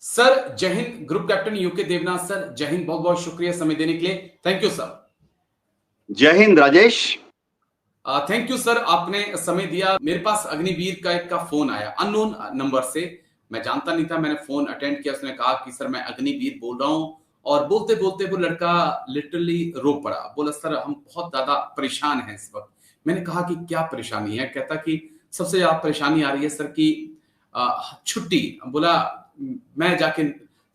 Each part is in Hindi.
सर जय हिंद। Group captain UK Devnath sir, जय हिंद। बहुत बहुत शुक्रिया समय देने के लिए। Thank you sir. जय हिंद राजेश। थैंक यू सर, आपने समय दिया। मेरे पास अग्निवीर का एक का फोन आया अननोन नंबर से। मैं जानता नहीं था, मैंने फोन अटेंड किया। उसने कहा कि सर मैं अग्निवीर बोल रहा हूँ। और बोलते बोलते वो लड़का लिटरली रो पड़ा। बोला सर हम बहुत ज्यादा परेशान हैं इस वक्त। मैंने कहा कि क्या परेशानी है? कहता कि सबसे ज्यादा परेशानी आ रही है सर की छुट्टी। बोला मैं जाके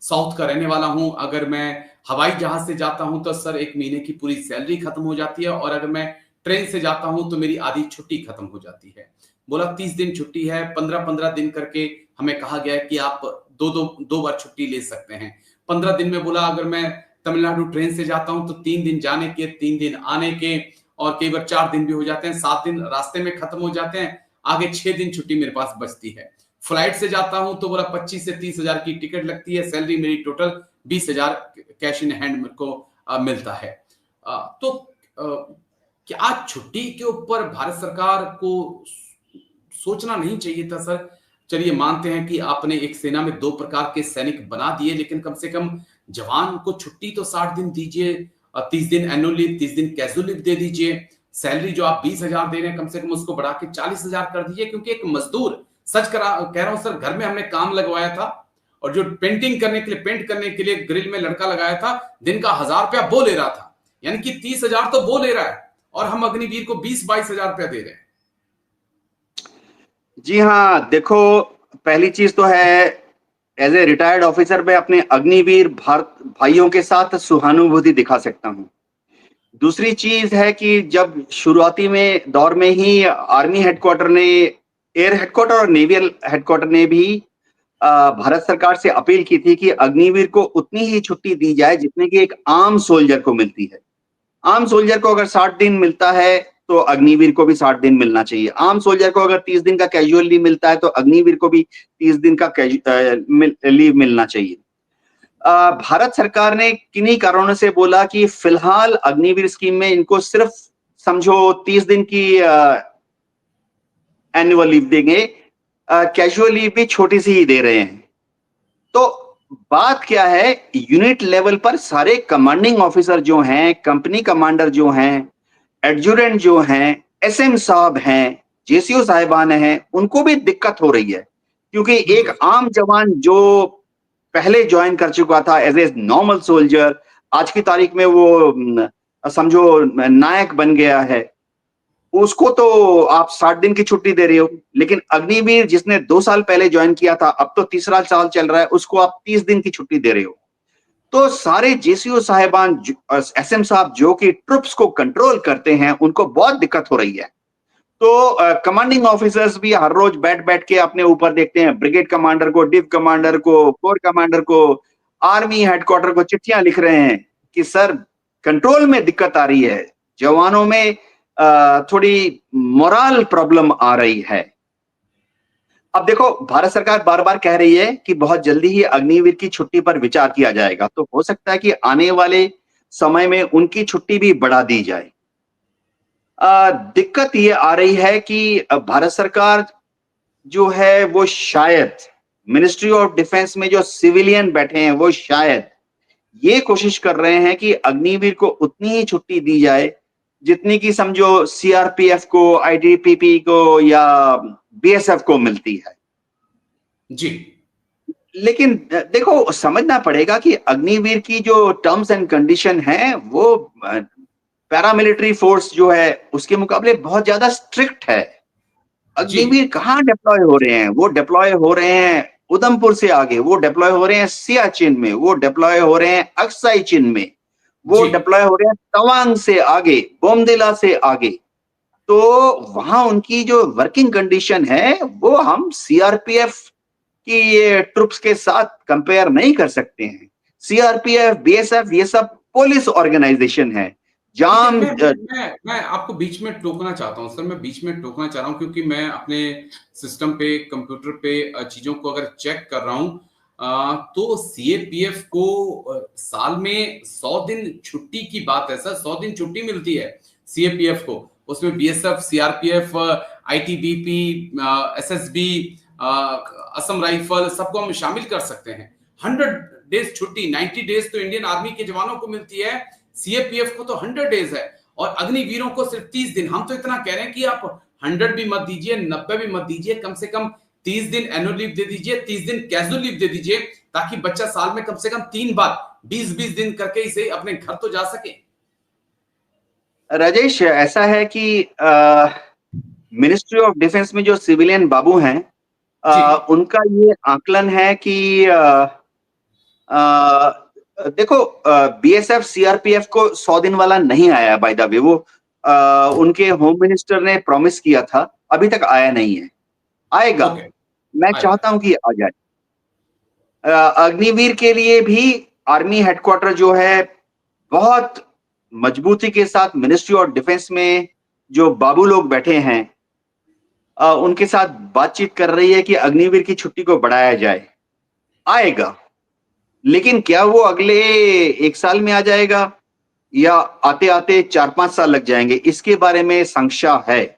साउथ का रहने वाला हूं, अगर मैं हवाई जहाज से जाता हूं तो सर एक महीने की पूरी सैलरी खत्म हो जाती है, और अगर मैं ट्रेन से जाता हूं तो मेरी आधी छुट्टी खत्म हो जाती है। बोला 30 दिन छुट्टी है, 15-15 दिन करके हमें कहा गया है कि आप दो बार छुट्टी ले सकते हैं 15 दिन में। बोला अगर मैं तमिलनाडु ट्रेन से जाता हूं तो 3 दिन जाने के, 3 दिन आने के, और कई बार 4 दिन भी हो जाते हैं, 7 दिन रास्ते में खत्म हो जाते हैं। आगे 6 दिन छुट्टी मेरे पास बचती है। फ्लाइट से जाता हूं तो बोला 25 से 30 हजार की टिकट लगती है, सैलरी मेरी टोटल 20 हजार कैश इन हैंड मेरे को मिलता है। तो क्या छुट्टी के ऊपर भारत सरकार को सोचना नहीं चाहिए था सर? चलिए मानते हैं कि आपने एक सेना में 2 प्रकार के सैनिक बना दिए, लेकिन कम से कम जवान को छुट्टी तो 60 दिन दीजिए। 30 दिन एनुअल लीव, 30 दिन कैजुअल लीव दे दीजिए। सैलरी जो आप 20 हजार दे रहे हैं, कम से कम उसको बढ़ा के 40 हजार कर दीजिए। क्योंकि एक मजदूर, सच कह रहा हूं सर, घर में हमने काम लगवाया था, और जो पेंटिंग करने के लिए, पेंट करने के लिए ग्रिल में लड़का लगाया था, दिन का 1000 रुपया वो ले रहा था। यानी कि 30 हजार तो वो ले रहा है, और हम अग्निवीर को 20-22 हजार रुपया दे रहे हैं। जी हाँ, देखो, पहली चीज तो है, एज ए रिटायर्ड ऑफिसर मैं अपने अग्निवीर भारत भाइयों के साथ सहानुभूति दिखा सकता हूँ। दूसरी चीज है कि जब शुरुआती में दौर में ही आर्मी हेडक्वार्टर ने, एयर हेडक्वार्टर और नेवियल हेडक्वार्टर ने भी भारत सरकार से अपील की थी कि अग्निवीर को उतनी ही छुट्टी दी जाए जितने की एक आम सोल्जर को मिलती है। आम सोल्जर को अगर 60 दिन मिलता है तो अग्निवीर को भी 60 दिन मिलना चाहिए। आम सोल्जर को अगर 30 दिन का कैजुअल लीव मिलता है तो अग्निवीर को भी 30 दिन का लीव मिलना चाहिए। भारत सरकार ने किन्हीं कारणों से बोला कि फिलहाल अग्निवीर स्कीम में इनको सिर्फ समझो 30 दिन की एनुअल लीव देंगे, कैजुअल लीव भी छोटी सी ही दे रहे हैं। तो बात क्या है, यूनिट लेवल पर सारे कमांडिंग ऑफिसर जो हैं, कंपनी कमांडर जो हैं, एडजुटेंट जो हैं, एसएम साहब हैं, जेसीओ साहिबान हैं, उनको भी दिक्कत हो रही है। क्योंकि एक आम जवान जो पहले ज्वाइन कर चुका था एज ए नॉर्मल सोल्जर, आज की तारीख में वो समझो नायक बन गया है, उसको तो आप 60 दिन की छुट्टी दे रहे हो। लेकिन अग्निवीर जिसने 2 साल पहले ज्वाइन किया था, अब तो तीसरा साल चल रहा है, उसको आप 30 दिन की छुट्टी दे रहे हो। तो सारे जेसीओ साहिबान, एसएम साहब जो कि ट्रुप्स को कंट्रोल करते हैं, उनको बहुत दिक्कत हो रही है। तो कमांडिंग ऑफिसर्स भी हर रोज बैठ बैठ के अपने ऊपर देखते हैं, ब्रिगेड कमांडर को, डिव कमांडर को, कोर कमांडर को, आर्मी हेडक्वार्टर को चिट्ठियां लिख रहे हैं कि सर कंट्रोल में दिक्कत आ रही है, जवानों में थोड़ी मोरल प्रॉब्लम आ रही है। अब देखो, भारत सरकार बार बार कह रही है कि बहुत जल्दी ही अग्निवीर की छुट्टी पर विचार किया जाएगा, तो हो सकता है कि आने वाले समय में उनकी छुट्टी भी बढ़ा दी जाए। दिक्कत ये आ रही है कि भारत सरकार जो है वो शायद मिनिस्ट्री ऑफ डिफेंस में जो सिविलियन बैठे हैं वो शायद ये कोशिश कर रहे हैं कि अग्निवीर को उतनी ही छुट्टी दी जाए जितनी की समझो सीआरपीएफ को, आईटीबीपी को या बीएसएफ को मिलती है। जी, लेकिन देखो, समझना पड़ेगा कि अग्निवीर की जो टर्म्स एंड कंडीशन है वो पैरामिलिट्री फोर्स जो है उसके मुकाबले बहुत ज्यादा स्ट्रिक्ट है। अग्निवीर कहाँ डिप्लॉय हो रहे हैं? वो डिप्लॉय हो रहे हैं उधमपुर से आगे, वो डिप्लॉय हो रहे हैं सियाचिन में, वो डिप्लॉय हो रहे हैं अक्साई चिन में, वो डिप्लॉय हो रहे हैं तवांग से आगे, बोमदिला से आगे। तो वहां उनकी जो वर्किंग कंडीशन है वो हम सीआरपीएफ की ये ट्रुप्स के साथ कंपेयर नहीं कर सकते हैं। सीआरपीएफ, बीएसएफ ये सब पुलिस ऑर्गेनाइजेशन है। मैं आपको बीच में टोकना चाहता हूं सर, मैं बीच में टोकना चाह रहा हूं, क्योंकि मैं अपने सिस्टम पे, कंप्यूटर पे चीजों को अगर चेक कर रहा हूं, तो सीएपीएफ को साल में 100 दिन छुट्टी की बात है सर। 100 दिन छुट्टी मिलती है सीएपीएफ को। उसमें BSF, CRPF, ITBP, SSB, Assam rifle, सबको हम शामिल कर सकते हैं। 100 डेज छुट्टी, 90 डेज तो इंडियन आर्मी के जवानों को मिलती है, सीएपीएफ को तो 100 डेज है, और अग्निवीरों को सिर्फ 30 दिन। हम तो इतना कह रहे हैं कि आप 100 भी मत दीजिए, 90 भी मत दीजिए, कम से कम 30 दिन एनुअल लीव दे दीजिए, 30 दिन कैजुअल लीव दे दीजिए, ताकि बच्चा साल में कम से कम 3 बार 20-20 दिन करके इसे अपने घर तो जा सके। राजेश, ऐसा है कि मिनिस्ट्री ऑफ डिफेंस में जो सिविलियन बाबू हैं, जी उनका ये आकलन है कि देखो, बीएसएफ सीआरपीएफ को 100 दिन वाला नहीं आया बाय द वे। वो उनके होम मिनिस्टर ने प्रॉमिस किया था, अभी तक आया नहीं है। आएगा, ओके, मैं आएगा। चाहता हूं कि आ जाए। अग्निवीर के लिए भी आर्मी हेडक्वार्टर जो है, बहुत मजबूती के साथ मिनिस्ट्री ऑफ डिफेंस में जो बाबू लोग बैठे हैं, उनके साथ बातचीत कर रही है कि अग्निवीर की छुट्टी को बढ़ाया जाए। आएगा, लेकिन क्या वो अगले 1 साल में आ जाएगा या आते आते 4-5 साल लग जाएंगे, इसके बारे में संशय है।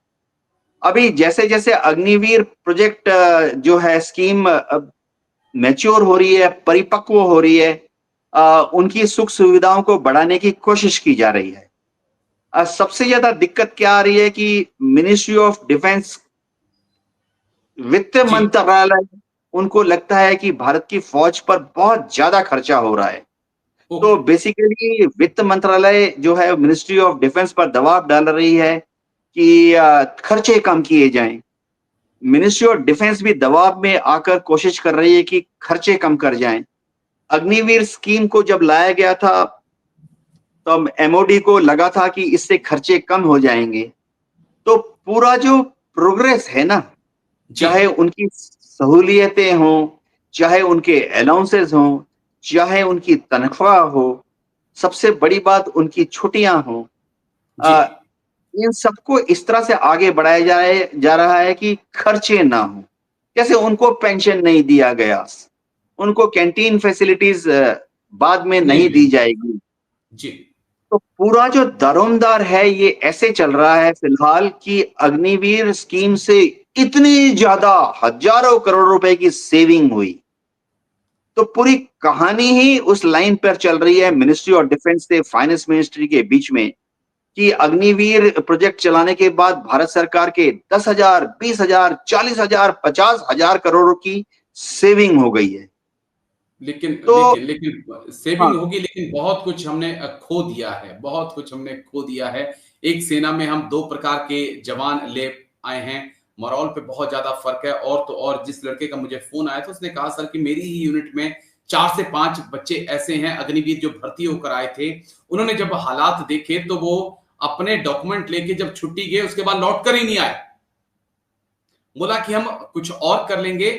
अभी जैसे जैसे अग्निवीर प्रोजेक्ट जो है स्कीम मैच्योर हो रही है, परिपक्व हो रही है, उनकी सुख सुविधाओं को बढ़ाने की कोशिश की जा रही है। सबसे ज्यादा दिक्कत क्या आ रही है कि मिनिस्ट्री ऑफ डिफेंस, वित्त जी मंत्रालय, उनको लगता है कि भारत की फौज पर बहुत ज्यादा खर्चा हो रहा है। ओके, तो बेसिकली वित्त मंत्रालय जो है मिनिस्ट्री ऑफ डिफेंस पर दबाव डाल रही है कि खर्चे कम किए जाएं। मिनिस्ट्री ऑफ डिफेंस भी दबाव में आकर कोशिश कर रही है कि खर्चे कम कर जाएं। अग्निवीर स्कीम को जब लाया गया था, तो एमओडी को लगा था कि इससे खर्चे कम हो जाएंगे। तो पूरा जो प्रोग्रेस है ना, जी चाहे उनकी सहूलियतें हों, चाहे उनके अलाउंसेस हों, चाहे उनकी तनख्वाह हो, सबसे बड़ी बात उनकी छुट्टियां हों, जी इन सबको इस तरह से आगे बढ़ाया जा रहा है कि खर्चे ना हो। जैसे उनको पेंशन नहीं दिया गया, उनको कैंटीन फैसिलिटीज बाद में नहीं नहीं दी मिलेगी। जाएगी। जी तो पूरा जो दारोमदार है, ये ऐसे चल रहा है फिलहाल कि अग्निवीर स्कीम से इतनी ज्यादा हजारों करोड़ रुपए की सेविंग हुई। तो पूरी कहानी ही उस लाइन पर चल रही है मिनिस्ट्री ऑफ डिफेंस से फाइनेंस मिनिस्ट्री के बीच में, कि अग्निवीर प्रोजेक्ट चलाने के बाद भारत सरकार के 10,000, 20,000, 40,000, 50,000 करोड़ की सेविंग हो गई है। लेकिन तो लेकिन लेकिन सेविंग हाँ, होगी, लेकिन बहुत कुछ हमने खो दिया है, बहुत कुछ हमने खो दिया है। एक सेना में हम 2 प्रकार के जवान ले आए हैं, मोरल पे बहुत ज्यादा फर्क है। और तो और, जिस लड़के का मुझे फोन आया था उसने कहा सर कि मेरी ही यूनिट में 4 से 5 बच्चे ऐसे हैं अग्निवीर जो भर्ती होकर आए थे, उन्होंने जब हालात देखे तो वो अपने डॉक्यूमेंट लेके जब छुट्टी गए उसके बाद लौट कर ही नहीं आए। बोला कि हम कुछ और कर लेंगे,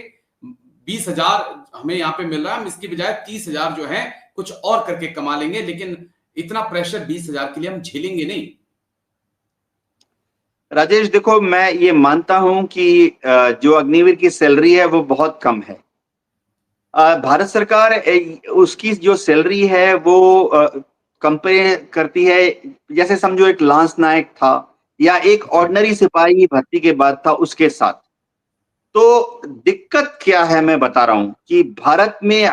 20,000 हमें यहाँ पे मिल रहा है, हम इसकी बजाय 30,000 जो है कुछ और करके कमा लेंगे, लेकिन इतना प्रेशर 20,000 के लिए हम झेलेंगे नहीं। राजेश, देखो, मैं ये मानता हूं कि जो अग्निवीर की सैलरी है वो बहुत कम है। भारत सरकार उसकी जो सैलरी है वो कंपेयर करती है, जैसे समझो एक लांस नायक था या एक ऑर्डिनरी सिपाही भर्ती के बाद था, उसके साथ। तो दिक्कत क्या है, मैं बता रहा हूं कि भारत में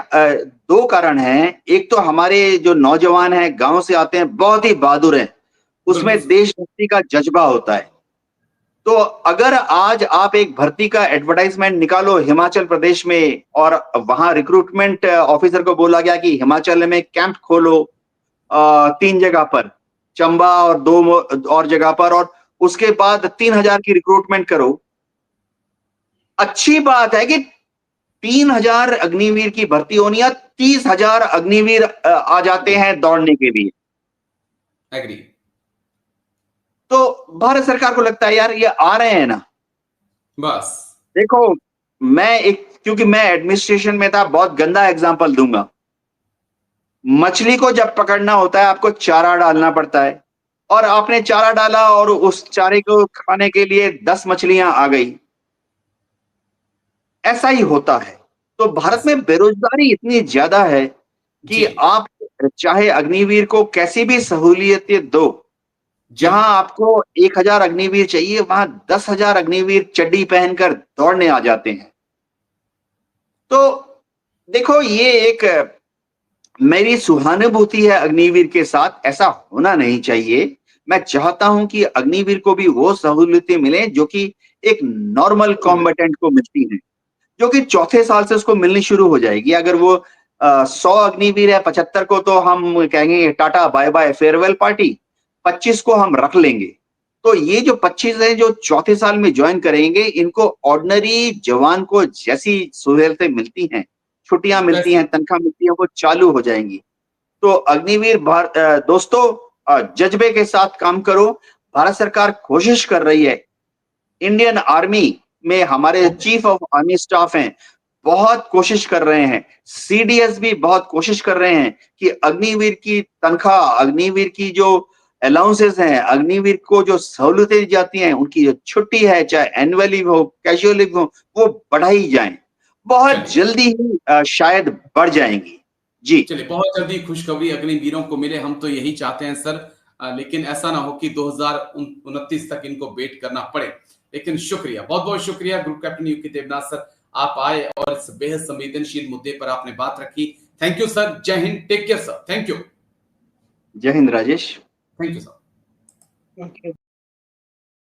2 कारण हैं। एक तो हमारे जो नौजवान हैं, गांव से आते हैं, बहुत ही बहादुर हैं, उसमें बिल्कुल सर। देशभक्ति का जज्बा होता है। तो अगर आज आप एक भर्ती का एडवर्टाइजमेंट निकालो हिमाचल प्रदेश में, और वहां रिक्रूटमेंट ऑफिसर को बोला गया कि हिमाचल में कैंप खोलो 3 जगह पर, चंबा और 2 और जगह पर, और उसके बाद 3,000 की रिक्रूटमेंट करो। अच्छी बात है कि 3,000 अग्निवीर की भर्ती होनी है, 30,000 अग्निवीर आ जाते हैं दौड़ने के लिए। एग्री। तो भारत सरकार को लगता है यार ये आ रहे हैं ना। बस। देखो, क्योंकि मैं एडमिनिस्ट्रेशन में था, बहुत गंदा एग्जांपल दूंगा। मछली को जब पकड़ना होता है, आपको चारा डालना पड़ता है, और आपने चारा डाला और उस चारे को खाने के लिए 10 मछलियां आ गई। ऐसा ही होता है। तो भारत ऐसा। में बेरोजगारी इतनी ज्यादा है कि जी आप चाहे अग्निवीर को कैसी भी सहूलियतें दो, जी जहां आपको 1,000 अग्निवीर चाहिए, वहां 10,000 अग्निवीर चड्डी पहनकर दौड़ने आ जाते हैं। तो देखो, ये एक मेरी सहानुभूति है अग्निवीर के साथ, ऐसा होना नहीं चाहिए। मैं चाहता हूं कि अग्निवीर को भी वो सहूलियतें मिले जो कि एक नॉर्मल कॉम्बेटेंट को मिलती हैं, जो कि चौथे साल से उसको मिलनी शुरू हो जाएगी। अगर वो 100 अग्निवीर है, 75 को तो हम कहेंगे tata bye bye farewell party, 25 को हम रख लेंगे। तो ये जो 25 हैं जो चौथे साल में ज्वाइन करेंगे, इनको ऑर्डिनरी जवान को जैसी सहूलियतें मिलती हैं, छुट्टियां मिलती हैं, तनख्वाह मिलती है, वो चालू हो जाएंगी। तो अग्निवीर दोस्तों, जज्बे के साथ काम करो। भारत सरकार कोशिश कर रही है। इंडियन आर्मी में हमारे चीफ ऑफ आर्मी स्टाफ हैं, बहुत कोशिश कर रहे हैं। सीडीएस भी बहुत कोशिश कर रहे हैं कि अग्निवीर की तनख्वाह, अग्निवीर की जो अलाउंसेस हैं, अग्निवीर को जो सहूलतें दी जाती हैं, उनकी जो छुट्टी है, चाहे एनुअल लीव हो, कैजुअल लीव हो, वो बढ़ाई जाए। बहुत चलिए जल्दी ही शायद बढ़ जाएंगी। जी। चलिए, बहुत जल्दी खुशखबरी अग्निवीरों को मिले, हम तो यही चाहते हैं सर। लेकिन ऐसा ना हो कि 2029 तक इनको वेट करना पड़े। लेकिन शुक्रिया, बहुत बहुत शुक्रिया group captain UK Devnath sir, आप आए और इस बेहद संवेदनशील मुद्दे पर आपने बात रखी। थैंक यू सर, जय हिंद, take care sir, thank you. जय हिंद Rajesh. Thank you sir. Okay.